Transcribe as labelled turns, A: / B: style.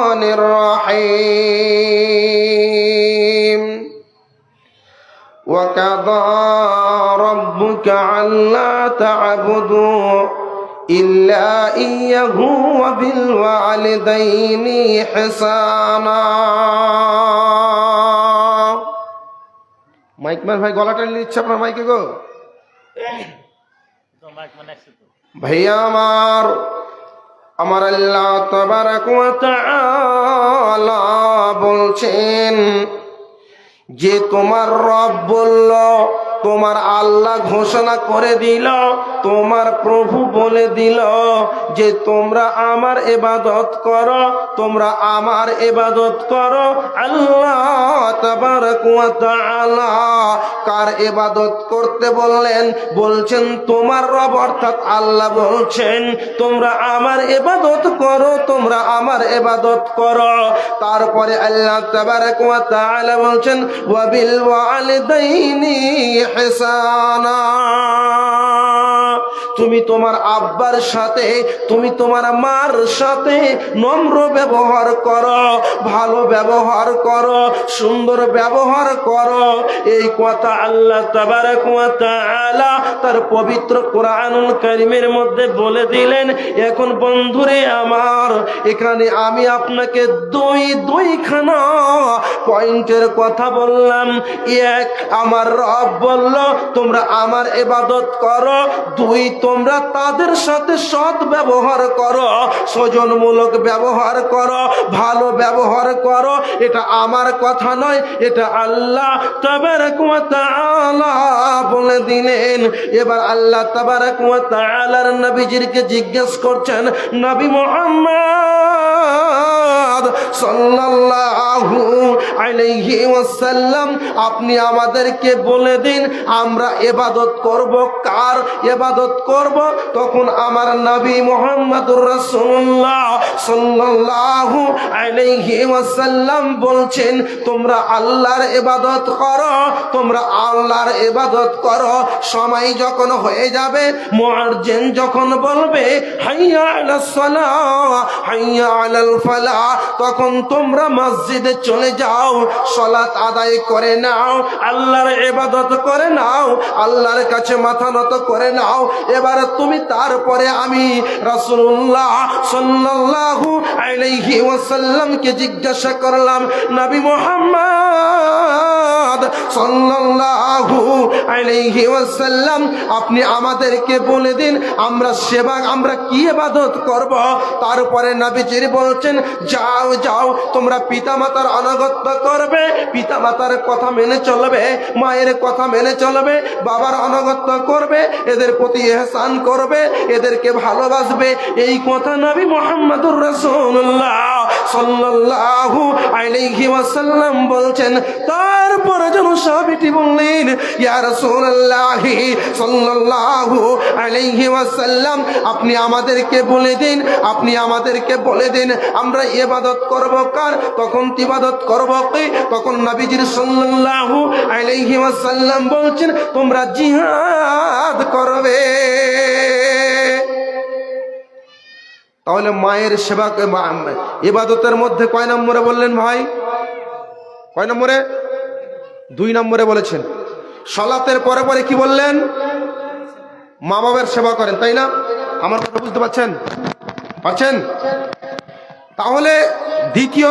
A: الرحيم وقضى ربك ألا تعبدوا إلا إياه وبالوالدين إحسانا mic man ভাই গলাটা নিচ্ছে আপনার মাইকে গো ভাইয়া আমার আল্লাহ তাবারাক ওয়া তাআলা বলছেন যে তোমার রব বলল, তোমার আল্লাহ ঘোষণা করে দিল, তোমার প্রভু বলে দিল যে তোমরা আমার ইবাদত করো, তোমরা আমার ইবাদত করো। আল্লাহ তাবারাক ওয়া তাআলা কার ইবাদত করতে বললেন? বলছেন তোমার রব অর্থাৎ আল্লাহ বলছেন তোমরা আমার ইবাদত করো, তোমরা আমার ইবাদত করো। তারপরে আল্লাহ তাবারাক ওয়া তাআলা বলছেন ওয়া বিল ওয়ালিদাইনি ইহসানা, তুমি তোমার আব্বার সাথে, তুমি তোমার মার সাথে নম্র ব্যবহার করো, ভালো ব্যবহার করো, সুন্দর ব্যবহার করো। এই কথা আল্লাহ তাবারাক ওয়া তাআলা তার পবিত্র কোরআনুল কারীমের মধ্যে বলে দিলেন। এখন বন্ধুরে আমার, এখানে আমি আপনাকে দুইখানা পয়েন্টের কথা বললাম। এক, আমার রব বলল তোমরা আমার ইবাদত করো। দুই, তোমরা তাদের সাথে সৎ ব্যবহার করো, স্বজনমূলক ব্যবহার করো, ভালো ব্যবহার করো। এটা আমার কথা নয়, এটা আল্লাহ তাবারাক ওয়া তাআলা বলে দিলেন। এবার আল্লাহ তাবারাক ওয়া তাআলার নবীজিকে জিজ্ঞেস করছেন, নবী মুহাম্মদ সাল্লাল্লাহু আলাইহি ওয়াসাল্লাম, আপনি আমাদেরকে বলে দিন আমরা ইবাদত করব কার? ইবাদত করব। তখন আমার নবী মুহাম্মদুর রাসূলুল্লাহ সাল্লাল্লাহু আলাইহি ওয়াসাল্লাম বলছেন তোমরা আল্লাহর ইবাদত করো, তোমরা আল্লাহর ইবাদত করো। সময় যখন হয়ে যাবে, মুয়াজ্জিন যখন বলবে হাইয়া আলাস সালাহ হাইয়া আলাল ফালাহ, তখন তোমরা মসজিদে চলে যাও, সালাত আদায় করে নাও, আল্লাহর ইবাদত করে নাও, আল্লাহর কাছে মাথা নত করে নাও। এবার তুমি তারপরে আমি রাসূলুল্লাহ সাল্লাল্লাহু আলাইহি ওয়াসাল্লামকে জিজ্ঞাসা করলাম, নবী মুহাম্মদ সাল্লাল্লাহু আলাইহি ওয়াসাল্লাম, আপনি আমাদেরকে বলে দিন আমরা কি ইবাদত করব? তারপরে নবীজি বলছেন যাও যাও, তোমরা পিতামাতার আনুগত্য করবে, পিতামাতার কথা মেনে চলবে, মায়ের কথা মেনে চলবে, বাবার আনুগত্য করবে, এদের প্রতি ইহসান করবে, এদেরকে ভালোবাসবে। এই কথা নবী মুহাম্মদুর রাসূলুল্লাহ সাল্লাল্লাহু আলাইহি ওয়াসাল্লাম বলছেন। তারপরে যেন সাহাবীটি বললেন, ইয়া রাসূলুল্লাহ সাল্লাল্লাহু আলাইহি ওয়াসাল্লাম, আপনি আমাদেরকে বলে দিন, আপনি আমাদেরকে বলে দিন আমরা ইবাদত করব কার? তখন ইবাদত করব কি? তখন নবীজি সাল্লাল্লাহু আলাইহি ওয়াসাল্লাম বলছেন তোমরা জিহাদ করবে। তাহলে মায়ের সেবা ইবাদতের মধ্যে কয় নম্বরে বললেন ভাই? কয় নম্বরে? 2 নম্বরে বলেছেন। সালাতের পরে পরে কি বললেন? মা বাবার সেবা করেন, তাই না? আমার কথা বুঝতে পারছেন? তাহলে দ্বিতীয়